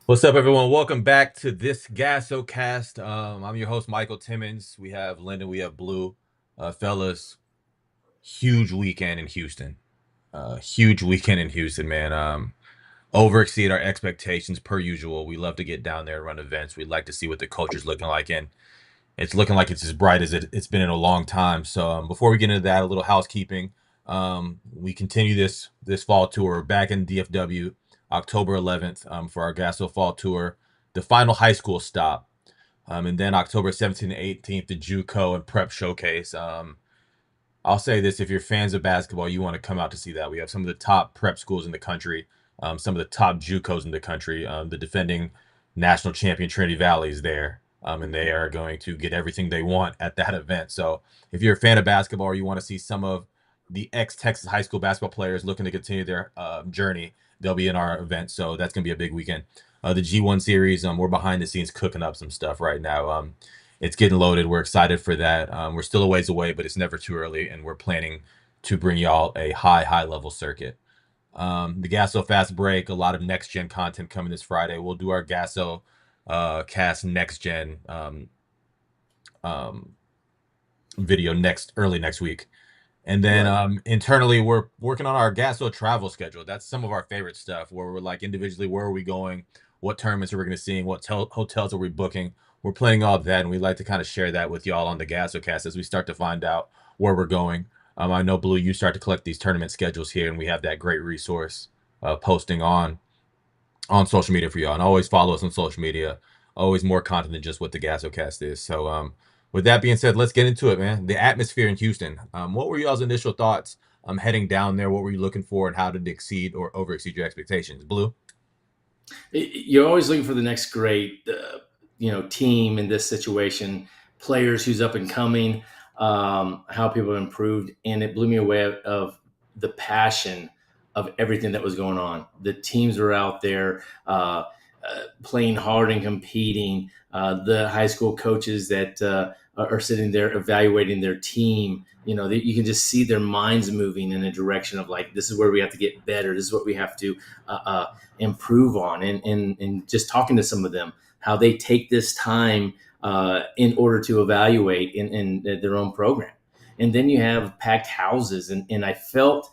What's up, everyone? Welcome back to this GASO cast. I'm your host, Michael Timmons. We have Lyndon, we have Blue. Fellas, huge weekend in Houston. Huge weekend in Houston, man. Over exceed our expectations per usual. We love to get down there and run events. We like to see what the culture's looking like, and it's looking like it's as bright as it's been in a long time. So before we get into that, a little housekeeping. We continue this fall tour. We're back in DFW, October 11th, for our GASO fall tour, the final high school stop, and then October 17th and 18th, the JUCO and Prep Showcase. I'll say this: if you're fans of basketball, you want to come out to see that. We have some of the top prep schools in the country, some of the top JUCOs in the country. The defending national champion Trinity Valley is there, and they are going to get everything they want at that event. So, if you're a fan of basketball or you want to see some of the ex-Texas high school basketball players looking to continue their journey, they'll be in our event. So that's going to be a big weekend. The G1 series, we're behind the scenes cooking up some stuff right now. It's getting loaded. We're excited for that. We're still a ways away, but it's never too early, and we're planning to bring y'all a high level circuit. The Gasso Fast Break, a lot of next gen content coming this Friday. We'll do our Gasso cast next gen um, video early next week. And then Right. internally, we're working on our Gasso travel schedule. That's some of our favorite stuff where we're like individually, where are we going? What tournaments are we going to see? What hotels are we booking? We're planning all of that, and we'd like to kind of share that with y'all on the Gasso cast as we start to find out where we're going. I know, Blue, you start to collect these tournament schedules here, and we have that great resource posting on social media for y'all. And always follow us on social media. Always more content than just what the Gasso cast is. So, with that being said, let's get into it, man. The atmosphere in Houston. What were y'all's initial thoughts heading down there? What were you looking for, and how did it exceed or over exceed your expectations? Blue? You're always looking for the next great, team in this situation, players who's up and coming, how people have improved, and it blew me away of the passion of everything that was going on. The teams were out there playing hard and competing. The high school coaches that are sitting there evaluating their team. You can just see their minds moving in a direction of like, this is where we have to get better. This is what we have to improve on, and just talking to some of them, how they take this time in order to evaluate in their own program. And then you have packed houses, and I felt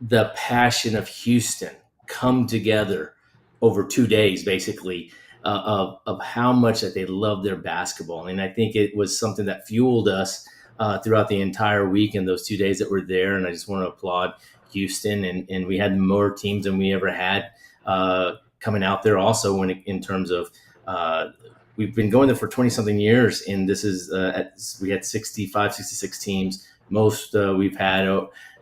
the passion of Houston come together over 2 days, basically, of how much that they love their basketball. And I think it was something that fueled us throughout the entire week and those 2 days that were there. And I just want to applaud Houston. And we had more teams than we ever had coming out there also in terms of we've been going there for 20 something years. And this is, we had 65, 66 teams, most we've had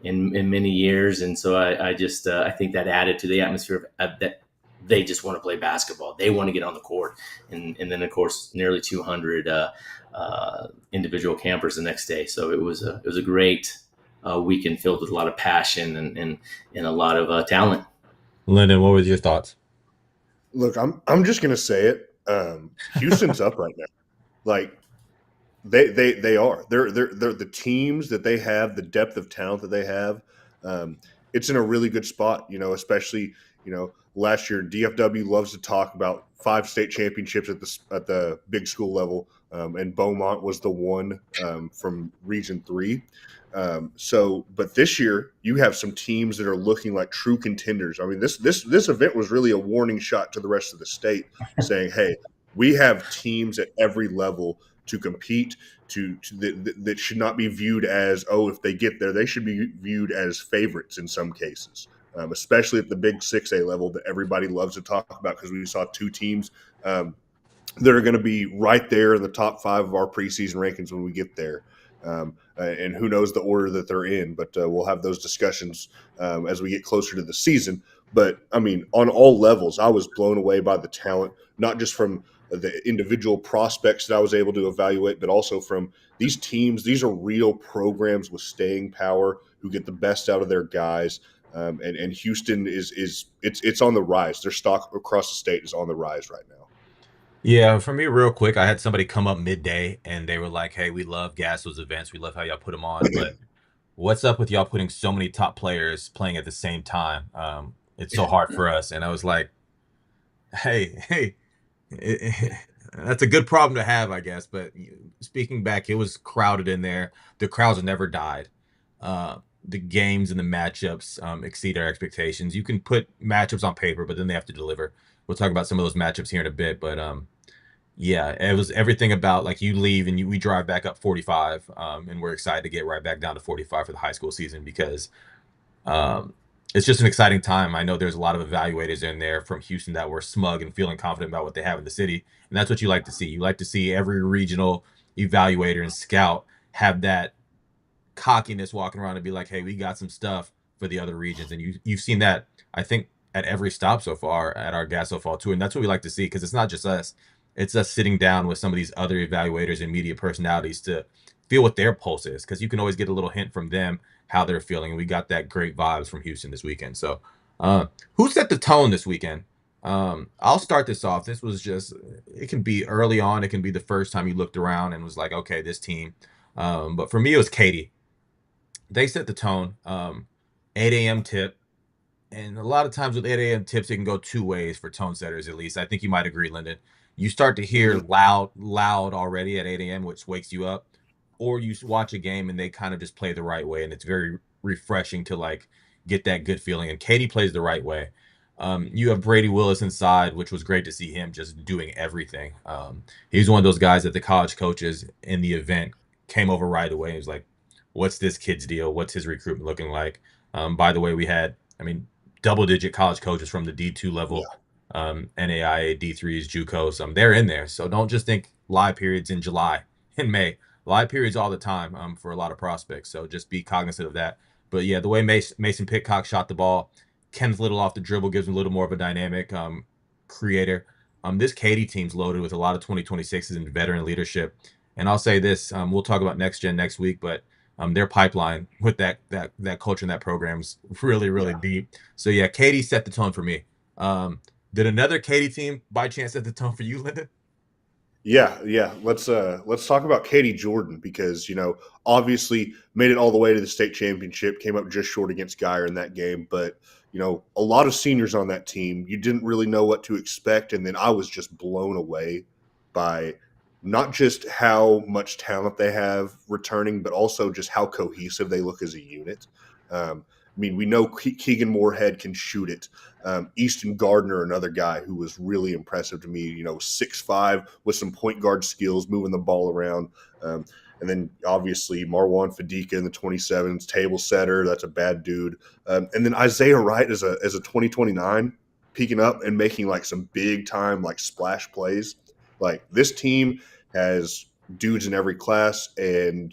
in many years. And so I think that added to the atmosphere that they just want to play basketball. They want to get on the court. And then of course, nearly 200 individual campers the next day. So it was a great weekend filled with a lot of passion and a lot of talent. Lyndon, what were your thoughts? Look, I'm just gonna say it. Houston's up right now. Like they are. They're the teams that they have, the depth of talent that they have. It's in a really good spot. Especially last year DFW loves to talk about 5 state championships at the big school level, and Beaumont was the one from Region 3. But this year you have some teams that are looking like true contenders. I mean, this event was really a warning shot to the rest of the state, saying, "Hey, we have teams at every level to compete. That should not be viewed as, oh, if they get there, they should be viewed as favorites in some cases." Especially at the big 6A level that everybody loves to talk about, because we saw 2 teams that are going to be right there in the top 5 of our preseason rankings when we get there. And who knows the order that they're in, but we'll have those discussions as we get closer to the season. But I mean, on all levels, I was blown away by the talent, not just from the individual prospects that I was able to evaluate, but also from these teams. These are real programs with staying power who get the best out of their guys. And Houston it's on the rise. Their stock across the state is on the rise right now. Yeah, for me, real quick, I had somebody come up midday and they were like, "Hey, we love Gasso's events. We love how y'all put them on, but what's up with y'all putting so many top players playing at the same time? It's so hard for us." And I was like, Hey, that's a good problem to have, I guess. But speaking back, it was crowded in there. The crowds have never died. The games and the matchups exceed our expectations. You can put matchups on paper, but then they have to deliver. We'll talk about some of those matchups here in a bit. But yeah, it was everything about like you leave and we drive back up 45, and we're excited to get right back down to 45 for the high school season because um, it's just an exciting time. I know there's a lot of evaluators in there from Houston that were smug and feeling confident about what they have in the city, and that's what you like to see. You like to see every regional evaluator and scout have that cockiness walking around and be like, "Hey, we got some stuff for the other regions," and you've seen that. I think at every stop so far at our GASO Fall Tour, and that's what we like to see because it's not just us; it's us sitting down with some of these other evaluators and media personalities to feel what their pulse is because you can always get a little hint from them how they're feeling, and we got that great vibes from Houston this weekend. So, who set the tone this weekend? I'll start this off. This was just it can be early on, it can be the first time you looked around and was like, okay, this team. But for me, it was Katie. They set the tone. 8 a.m. tip, and a lot of times with 8 a.m. tips, it can go two ways for tone setters. At least I think you might agree, Lyndon. You start to hear Mhm. loud already at 8 a.m., which wakes you up, or you watch a game and they kind of just play the right way, and it's very refreshing to like get that good feeling. And Katie plays the right way. You have Brady Willis inside, which was great to see him just doing everything. He's one of those guys that the college coaches in the event came over right away. He was like, "What's this kid's deal? What's his recruitment looking like?" By the way, we had, I mean, double-digit college coaches from the D2 level, Yeah, NAIA, D3s, JUCOs. They're in there. So don't just think live periods in July and May. Live periods all the time for a lot of prospects. So just be cognizant of that. But yeah, the way Mason Pitcock shot the ball, Kenneth Little off the dribble gives him a little more of a dynamic creator. This Katy team's loaded with a lot of 2026s and veteran leadership. And I'll say this: we'll talk about next gen next week, but their pipeline with that culture and that program's really yeah. deep. So yeah, Katy set the tone for me. Did another Katy team by chance set the tone for you, Lyndon? Yeah, yeah. Let's talk about Katie Jordan because obviously made it all the way to the state championship, came up just short against Geyer in that game, but a lot of seniors on that team. You didn't really know what to expect, and then I was just blown away by not just how much talent they have returning, but also just how cohesive they look as a unit. I mean, we know Keegan Moorhead can shoot it. Easton Gardner, another guy who was really impressive to me, 6'5" with some point guard skills, moving the ball around. And then obviously Marwan Fadika in the 27s, table setter. That's a bad dude. And then Isaiah Wright as a 2029, peeking up and making like some big time like splash plays. Like this team has dudes in every class, and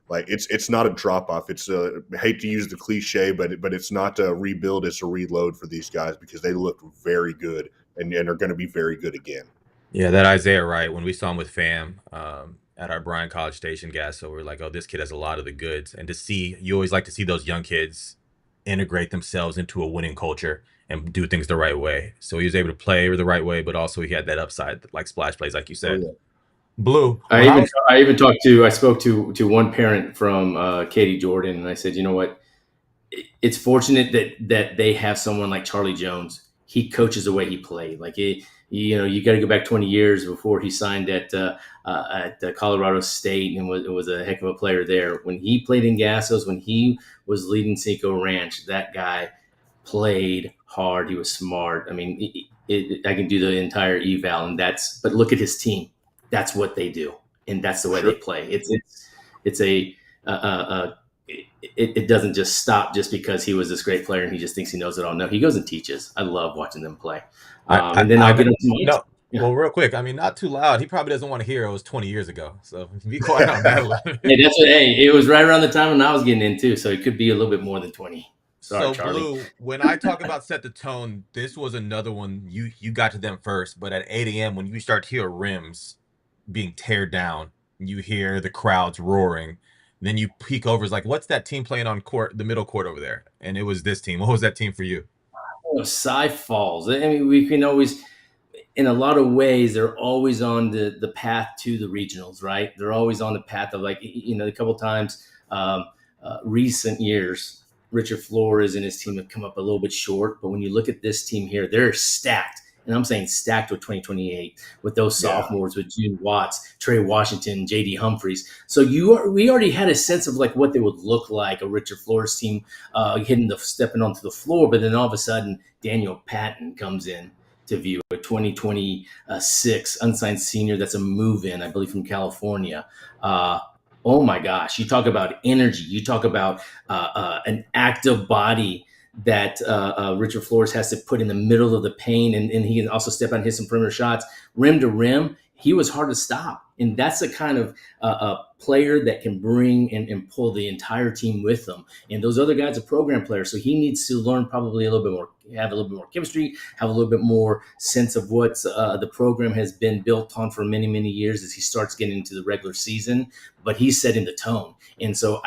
like it's not a drop off. It's I hate to use the cliche, but it's not a rebuild. It's a reload for these guys because they look very good and are going to be very good again. Yeah, that Isaiah Wright, when we saw him with Fam at our Bryan College Station gas, so we're like, oh, this kid has a lot of the goods. And to see, you always like to see those young kids integrate themselves into a winning culture and do things the right way. So he was able to play the right way, but also he had that upside, like splash plays, like you Oh said. yeah, Blue, when I was, I spoke to one parent from Katie Jordan, and I said, you know what, it's fortunate that they have someone like Charlie Jones. He coaches the way he played. Like you got to go back 20 years before he signed at Colorado State and was a heck of a player there. When he played in Gassos, when he was leading Cinco Ranch, that guy played hard. He was smart. I mean, I can do the entire eval, and that's. But look at his team. That's what they do, and that's the for way they sure. play. It's a it doesn't just stop just because he was this great player and he just thinks he knows it all. No, he goes and teaches. I love watching them play. And then I'll get into my no, yeah. well, real quick, I mean, not too loud. He probably doesn't want to hear it was 20 years ago. So be quiet on that a little Hey, bit. it was right around the time when I was getting in too, so it could be a little bit more than 20. Sorry, So Charlie. Blue, when I talk about set the tone, this was another one you got to them first. But at 8 a.m. when you start to hear rims being teared down, you hear the crowds roaring. Then you peek over, it's like, what's that team playing on court, the middle court over there? And it was this team. What was that team for you? Oh, Cy Falls. I mean, we can always, in a lot of ways, they're always on the path to the regionals, right? They're always on the path of like, a couple times, recent years, Richard Flores and his team have come up a little bit short. But when you look at this team here, they're stacked. and I'm saying stacked with 2028 with those Yeah. sophomores with June Watts, Trey Washington, JD Humphreys. So we already had a sense of like what they would look like, a Richard Flores team stepping onto the floor, but then all of a sudden Daniel Patton comes in to view, a 2026 unsigned senior that's a move-in, I believe, from California. Oh my gosh, you talk about energy. You talk about an active body that Richard Flores has to put in the middle of the paint, and he can also step out and hit some perimeter shots. Rim to rim, he was hard to stop. And that's the kind of player that can bring and pull the entire team with them. And those other guys are program players, so he needs to learn probably a little bit more, have a little bit more chemistry, have a little bit more sense of what the program has been built on for many, many years as he starts getting into the regular season. But he's setting the tone. And so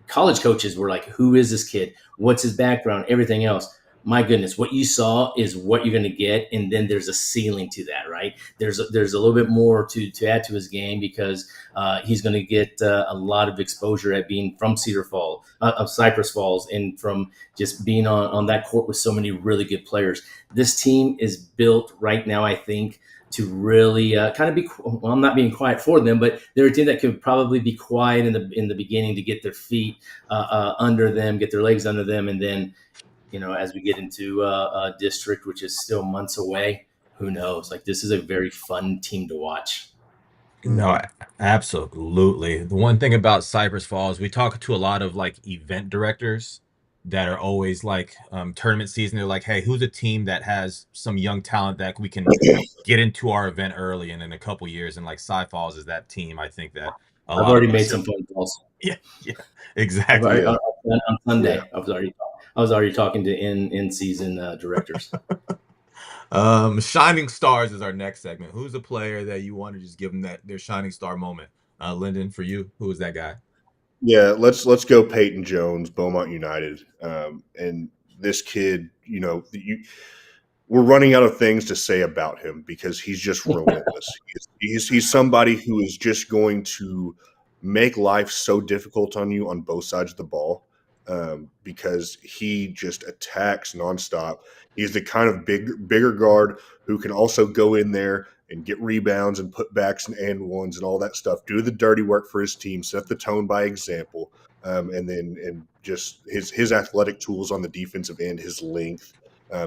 college coaches were like, who is this kid? What's his background? Everything else. My goodness, what you saw is what you're going to get, and then there's a ceiling to that, right? There's a little bit more to add to his game because he's going to get a lot of exposure at being from Cypress Falls, and from just being on that court with so many really good players. This team is built right now, I think, to really kind of be. Well, I'm not being quiet for them, but they're a team that could probably be quiet in the beginning to get their feet under them, get their legs under them, and then, as we get into district, which is still months away, who knows? Like, this is a very fun team to watch. No, absolutely. The one thing about Cypress Falls, we talk to a lot of like event directors that are always like tournament season. They're like, hey, who's a team that has some young talent that we can get into our event early and in a couple years? And like Cy Falls is that team. I think that a I've lot of already made us some phone calls. yeah, yeah, I've exactly. already, Yeah. on Sunday. Yeah. I was already talking to in season directors. Shining stars is our next segment. Who's a player that you want to just give them their shining star moment? Lyndon, for you, who is that guy? Yeah, let's go Peyton Jones, Beaumont United. And this kid, we're running out of things to say about him because he's just relentless. He's somebody who is just going to make life so difficult on you on both sides of the ball, because he just attacks nonstop. He's the kind of bigger guard who can also go in there and get rebounds and put backs and ones and all that stuff. Do the dirty work for his team, set the tone by example, and just his athletic tools on the defensive end, his length,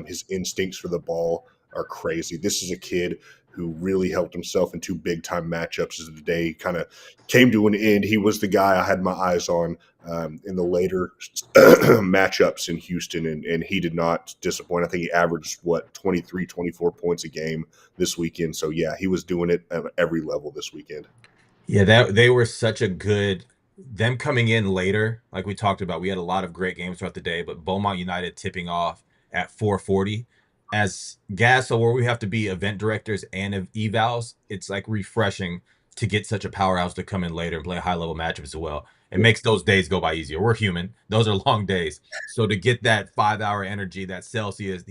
his instincts for the ball are crazy. This is a kid who really helped himself in two big time matchups as the day kind of came to an end. He was the guy I had my eyes on in the later matchups in Houston, and he did not disappoint. I think he averaged 23, 24 points a game this weekend. So yeah, he was doing it at every level this weekend. Yeah, that they were such a good them coming in later, like we talked about. We had a lot of great games throughout the day, but Beaumont United tipping off at 4:40 as GASO, where we have to be event directors and evals. It's like refreshing to get such a powerhouse to come in later and play high level matchups as well. It makes those days go by easier. We're human; those are long days. So to get that 5 hour energy, that Celsius,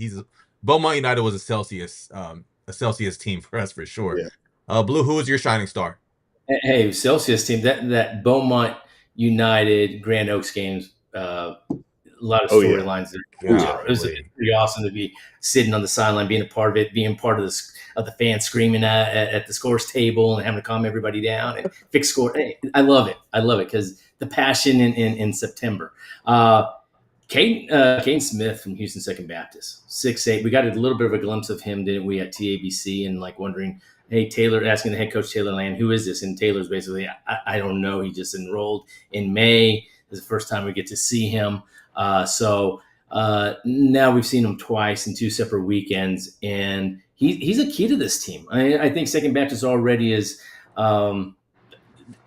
Beaumont United was a Celsius team for us for sure. Yeah. Blue, who was your shining star? Hey, Celsius team, that Beaumont United Grand Oaks games, a lot of Oh yeah. storylines there. It was Golly. pretty awesome to be sitting on the sideline, being a part of it, being part of the fans screaming at the scores table and having to calm everybody down and fix score. Hey, I love it because the passion in September. Caden Smith from Houston Second Baptist, 6'8". We got a little bit of a glimpse of him, didn't we, at TABC, and like wondering, hey, Taylor, asking the head coach Taylor Land, who is this? And Taylor's basically, I don't know. He just enrolled in May. This is the first time we get to see him. So now we've seen him twice in two separate weekends, and he's a key to this team. I think Second Baptist already is.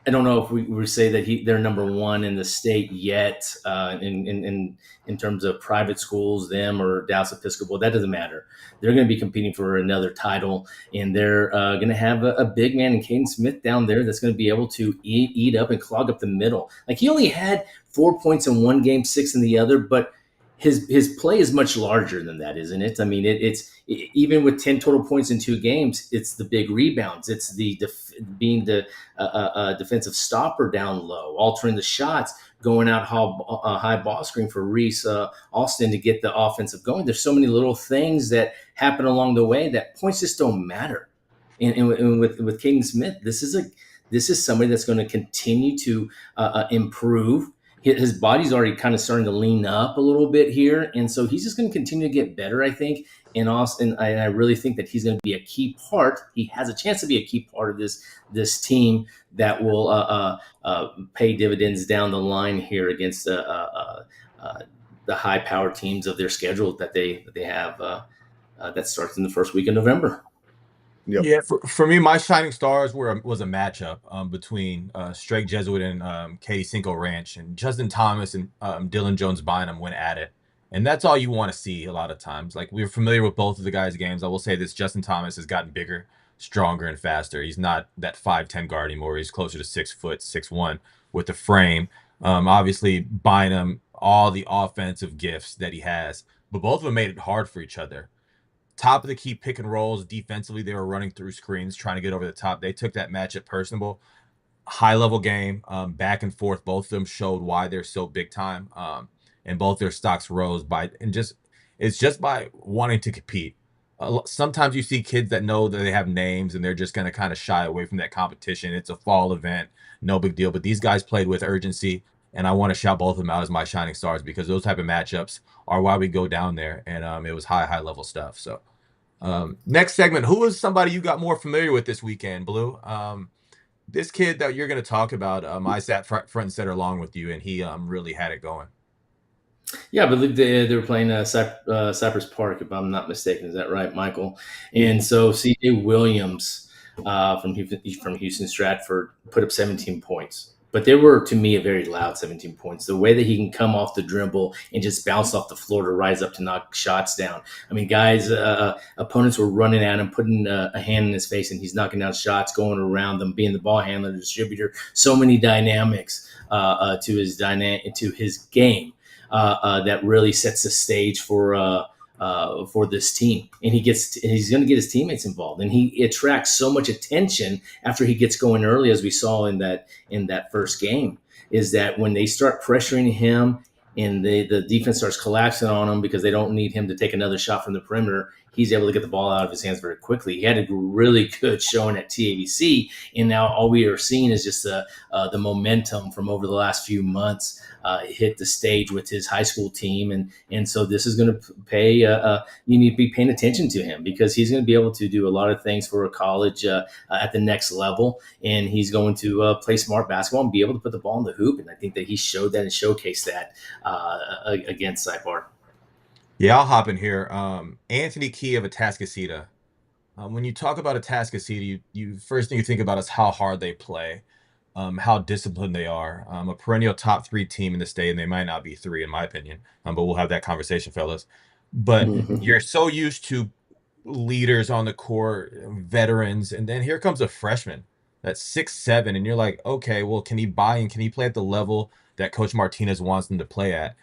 I don't know if we would say that they're number one in the state yet in terms of private schools, them or Dallas Episcopal. That doesn't matter. They're going to be competing for another title, and they're going to have a big man in Caden Smith down there that's going to be able to eat up and clog up the middle. Like, he only had 4 points in one game, 6 in the other, but his play is much larger than that, isn't it? I mean, it's even with 10 total points in 2 games, it's the big rebounds. It's the being the defensive stopper down low, altering the shots, going out high ball screen for Reese Alston to get the offensive going. There's so many little things that happen along the way that points just don't matter. And with Caden Smith, this is somebody that's going to continue to improve. His body's already kind of starting to lean up a little bit here, and so he's just going to continue to get better, I think. And Austin, I really think that he's going to be a key part. He has a chance to be a key part of this team that will pay dividends down the line here against the high power teams of their schedule that they have that starts in the first week of November. Yep. Yeah, for me, my shining stars was a matchup between Strake Jesuit and Katie Cinco Ranch, and Justin Thomas and Dylan Jones Bynum went at it, and that's all you want to see a lot of times. Like, we're familiar with both of the guys' games. I will say this: Justin Thomas has gotten bigger, stronger, and faster. He's not that 5'10" guard anymore. He's closer to 6', 6'1" with the frame. Obviously, Bynum, all the offensive gifts that he has, but both of them made it hard for each other. Top of the key pick and rolls defensively, they were running through screens trying to get over the top. They took that matchup personable. High level game, back and forth. Both of them showed why they're so big time, and both their stocks rose by it's just by wanting to compete. Sometimes you see kids that know that they have names and they're just going to kind of shy away from that competition. It's a fall event, no big deal. But these guys played with urgency, and I want to shout both of them out as my shining stars because those type of matchups are why we go down there, and it was high level stuff. So next segment, who was somebody you got more familiar with this weekend, Blue? This kid that you're going to talk about, I sat front and center along with you, and he really had it going. Yeah, I believe they were playing Cypress Park, if I'm not mistaken. Is that right, Michael? And so C.J. Williams from Houston Stratford put up 17 points. But they were, to me, a very loud 17 points. The way that he can come off the dribble and just bounce off the floor to rise up to knock shots down. I mean, guys, opponents were running at him, putting a hand in his face, and he's knocking down shots, going around them, being the ball handler, the distributor. So many dynamics to his game. That really sets the stage for this team, and he's going to get his teammates involved, and he attracts so much attention after he gets going early, as we saw in that first game. Is that when they start pressuring him and the defense starts collapsing on him because they don't need him to take another shot from the perimeter, he's able to get the ball out of his hands very quickly. He had a really good showing at TABC, and now all we are seeing is just the momentum from over the last few months hit the stage with his high school team, and so this is going to pay. You need to be paying attention to him because he's going to be able to do a lot of things for a college at the next level, and he's going to play smart basketball and be able to put the ball in the hoop. And I think that he showed that and showcased that against Cypher. Yeah, I'll hop in here. Anthony Key of Atascocita. When you talk about Atascocita, you first thing you think about is how hard they play, how disciplined they are. A perennial top 3 team in the state, and they might not be 3 in my opinion, but we'll have that conversation, fellas. But you're so used to leaders on the court, veterans, and then here comes a freshman that's 6'7", and you're like, okay, well, can he buy and can he play at the level that Coach Martinez wants him to play at?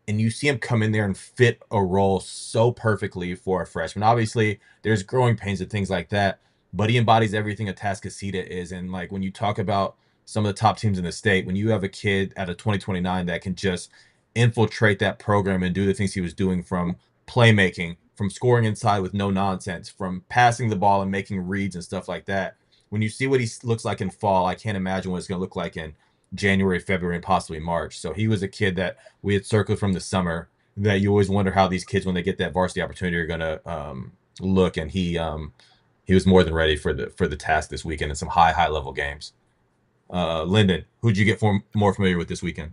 And you see him come in there and fit a role so perfectly for a freshman. Obviously, there's growing pains and things like that, but he embodies everything a Atascocita is. And like when you talk about some of the top teams in the state, when you have a kid at a 2029 that can just infiltrate that program and do the things he was doing, from playmaking, from scoring inside with no nonsense, from passing the ball and making reads and stuff like that. When you see what he looks like in fall, I can't imagine what it's going to look like in January, February, and possibly March. So he was a kid that we had circled from the summer that you always wonder how these kids, when they get that varsity opportunity, are going to look. And he was more than ready for the task this weekend in some high level games. Lyndon, who'd you get more familiar with this weekend?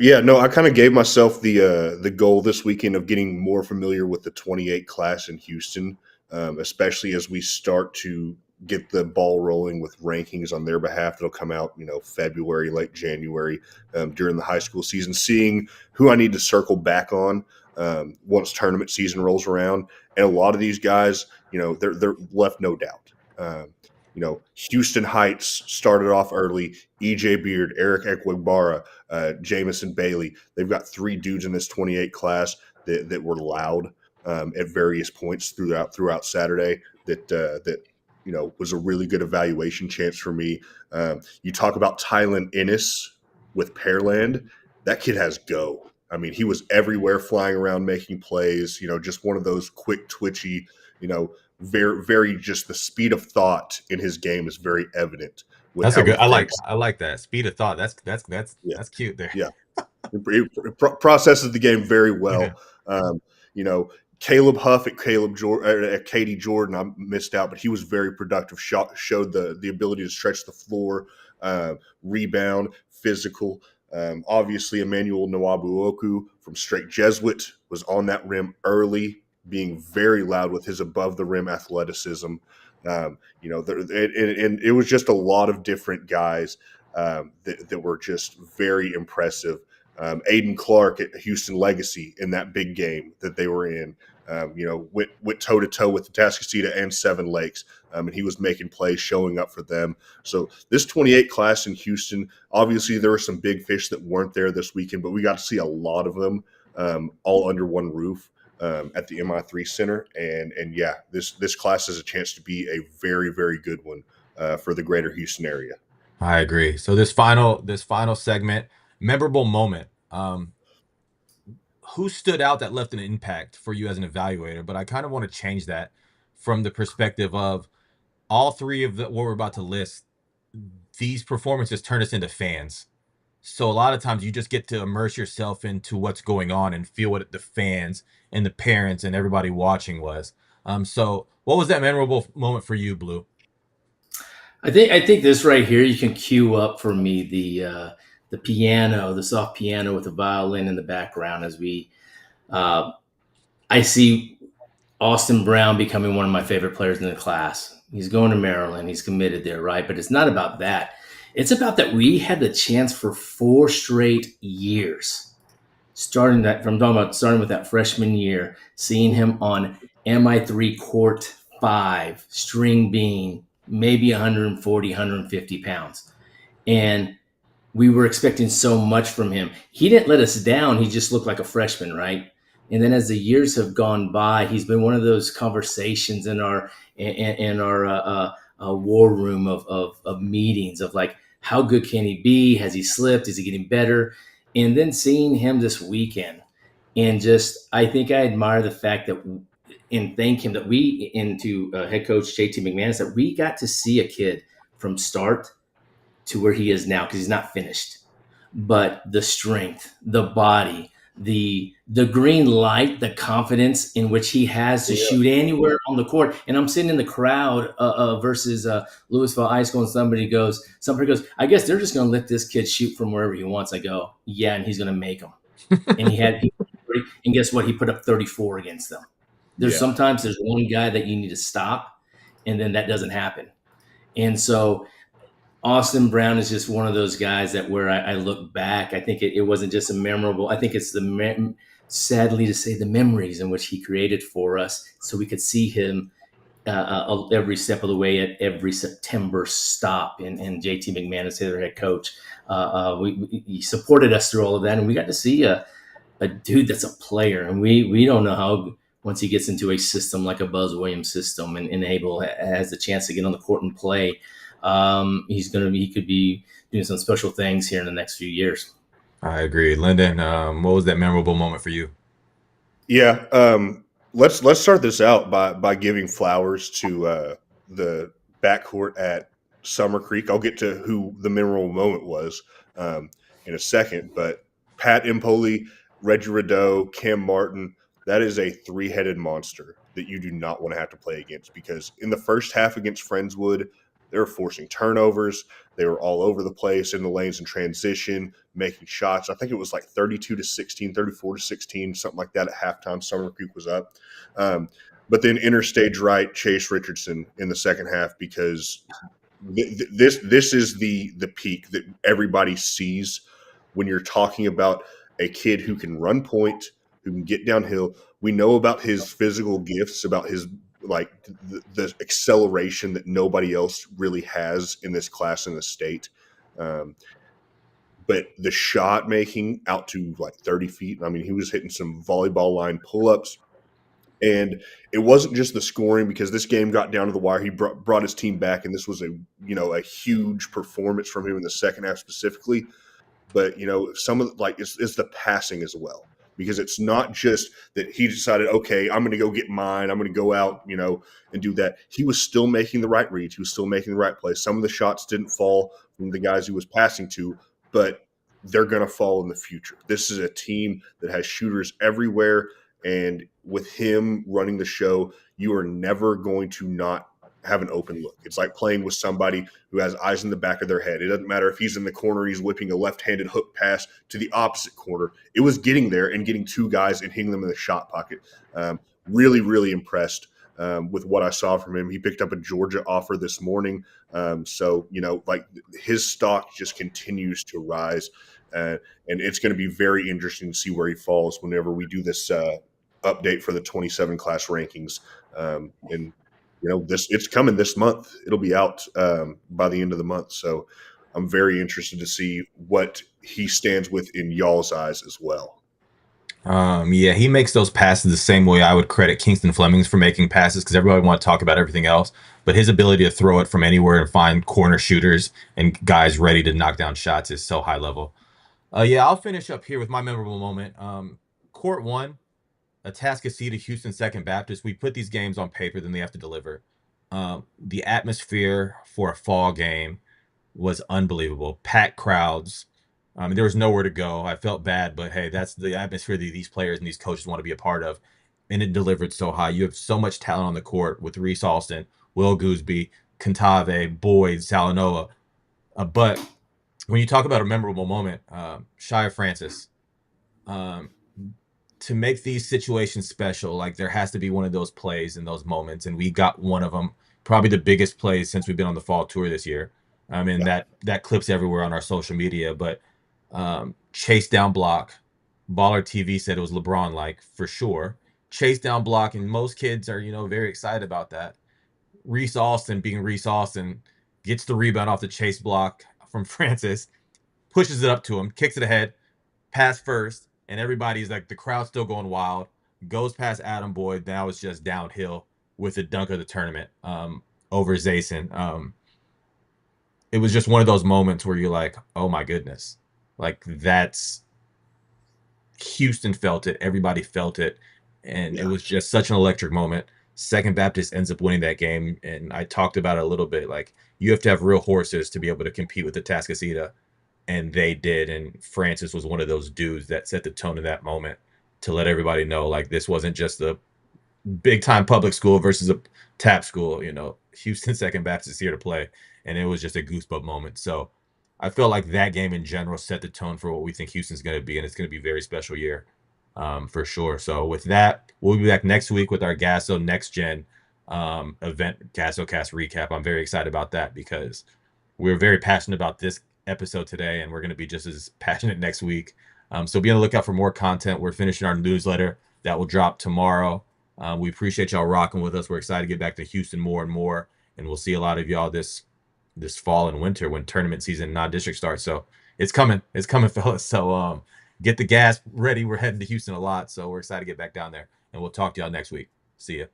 Yeah, no, I kind of gave myself the goal this weekend of getting more familiar with the 28 class in Houston, especially as we start to get the ball rolling with rankings on their behalf. That'll come out, February, late January, during the high school season, seeing who I need to circle back on once tournament season rolls around. And a lot of these guys, they're left no doubt. Houston Heights started off early. E.J. Beard, Eric Ekwegbara, Jamison Bailey. They've got 3 dudes in this 28 class that were loud at various points throughout Saturday. That was a really good evaluation chance for me. You talk about Tylen Ennis. with Pearland, that kid has go. I mean, he was everywhere, flying around, making plays. Just one of those quick, twitchy. Very, very just the speed of thought in his game is very evident with That's a how he good. I like. thinks. I like that speed of thought. Yeah, That's cute there. yeah. It processes the game very well. Um, you know, Caleb Huff at Katie Jordan, I missed out, but he was very productive. Showed the ability to stretch the floor, rebound, physical. Obviously, Emmanuel Nwabuoku from Straight Jesuit was on that rim early, being very loud with his above the rim athleticism. And it was just a lot of different guys that were just very impressive. Aiden Clark at Houston Legacy in that big game that they were in, went toe to toe with Atascocita and Seven Lakes, and he was making plays, showing up for them. So this 28 class in Houston, obviously there were some big fish that weren't there this weekend, but we got to see a lot of them all under one roof. At the MI3 Center, and yeah, this class has a chance to be a very, very good one for the greater Houston area. I agree. So this final segment, memorable moment. Who stood out that left an impact for you as an evaluator? But I kind of want to change that from the perspective of all three of what we're about to list. These performances turn us into fans. So a lot of times you just get to immerse yourself into what's going on and feel what the fans and the parents and everybody watching was. So what was that memorable moment for you, Blue? I think this right here you can cue up for me the piano, the soft piano with the violin in the background as we I see Austin Brown becoming one of my favorite players in the class. He's going to Maryland. He's committed there, right? But it's not about that. It's about that we had the chance for 4 straight years, starting with that freshman year, seeing him on MI3 court 5, string being maybe 140, 150 pounds. And we were expecting so much from him. He didn't let us down. He just looked like a freshman, right? And then as the years have gone by, he's been one of those conversations in our war room of meetings of like, how good can he be? Has he slipped? Is he getting better? And then seeing him this weekend, and just I think I admire the fact that and thank him that we into head coach JT McManus that we got to see a kid from start to where he is now because he's not finished. But the strength, the body, the green light, the confidence in which he has to shoot anywhere on the court. And I'm sitting in the crowd versus Louisville High School, and somebody goes, I guess they're just going to let this kid shoot from wherever he wants. I go, yeah, and he's going to make them. And and guess what? He put up 34 against them. Sometimes there's one guy that you need to stop, and then that doesn't happen. And so Austin Brown is just one of those guys that where I look back, I think it wasn't just a memorable. I think it's sadly to say, the memories in which he created for us, so we could see him every step of the way at every September stop. And JT McManus, their head coach, he supported us through all of that, and we got to see a dude that's a player. And we don't know how once he gets into a system like a Buzz Williams system and has the chance to get on the court and play. He could be doing some special things here in the next few years. I agree. Lyndon, what was that memorable moment for you? Yeah, let's start this out by giving flowers to the backcourt at Summer Creek. I'll get to who the memorable moment was in a second, but Pat Impoli, Reggie Rideau, Cam Martin, that is a three-headed monster that you do not want to have to play against, because in the first half against Friendswood, they were forcing turnovers. They were all over the place in the lanes in transition, making shots. I think it was like 32-16, 34-16, something like that at halftime. Summer Creek was up. But then interstage right, Chase Richardson in the second half, because this is the peak that everybody sees when you're talking about a kid who can run point, who can get downhill. We know about his physical gifts, about his the acceleration that nobody else really has in this class in the state. But the shot making out to like 30 feet, I mean, he was hitting some volleyball line pull-ups. And it wasn't just the scoring, because this game got down to the wire. He brought his team back, and this was a huge performance from him in the second half specifically. but some of it's the passing as well, because it's not just that he decided, okay, I'm going to go get mine, I'm going to go out, and do that. He was still making the right reads, he was still making the right plays. Some of the shots didn't fall from the guys he was passing to, but they're going to fall in the future. This is a team that has shooters everywhere, and with him running the show, you are never going to not have an open look. It's like playing with somebody who has eyes in the back of their head. It doesn't matter if he's in the corner, he's whipping a left-handed hook pass to the opposite corner. It was getting there and getting two guys and hitting them in the shot pocket. Really, really impressed with what I saw from him. He picked up a Georgia offer this morning. So, his stock just continues to rise. And it's going to be very interesting to see where he falls whenever we do this update for the 27 class rankings. And it's coming this month. It'll be out by the end of the month. So I'm very interested to see what he stands with in y'all's eyes as well. Yeah, he makes those passes the same way I would credit Kingston Flemings for making passes, because everybody want to talk about everything else, but his ability to throw it from anywhere and find corner shooters and guys ready to knock down shots is so high level. Yeah, I'll finish up here with my memorable moment. Court 1, Atascocita, Houston Second Baptist. We put these games on paper, then they have to deliver. The atmosphere for a fall game was unbelievable. Packed crowds. There was nowhere to go. I felt bad, but hey, that's the atmosphere that these players and these coaches want to be a part of. And it delivered so high. You have so much talent on the court with Reese Alston, Will Gooseby, Cantave, Boyd, Salanoa. But when you talk about a memorable moment, Shia Francis, to make these situations special, like there has to be one of those plays in those moments, and we got one of them. Probably the biggest plays since we've been on the fall tour this year. I mean, that clips everywhere on our social media, but chase down block. Baller TV said it was LeBron like for sure. Chase down block, and most kids are very excited about that. Reese Alston being Reese Alston gets the rebound off the chase block from Francis, pushes it up to him, kicks it ahead, pass first, and everybody's like, the crowd's still going wild. Goes past Adam Boyd. Now it's just downhill with the dunk of the tournament over Zayson. It was just one of those moments where you're like, oh my goodness. Like that's Houston felt it. Everybody felt it. And it was just such an electric moment. Second Baptist ends up winning that game. And I talked about it a little bit. Like you have to have real horses to be able to compete with the Atascocita. And they did. And Francis was one of those dudes that set the tone in that moment to let everybody know, like, this wasn't just the big time public school versus a tap school. Houston Second Baptist is here to play. And it was just a goosebump moment. So I feel like that game in general set the tone for what we think Houston's going to be. And it's going to be a very special year for sure. So with that, we'll be back next week with our GASO Next Gen event, GASO Cast recap. I'm very excited about that because we're very passionate about this episode today, and we're going to be just as passionate next week. So be on the lookout for more content. We're finishing our newsletter that will drop tomorrow. We appreciate y'all rocking with us. We're excited to get back to Houston more and more, and we'll see a lot of y'all this fall and winter when tournament season non-district starts. So it's coming, fellas. So get the gas ready. We're heading to Houston a lot, so we're excited to get back down there, and we'll talk to y'all next week. See ya.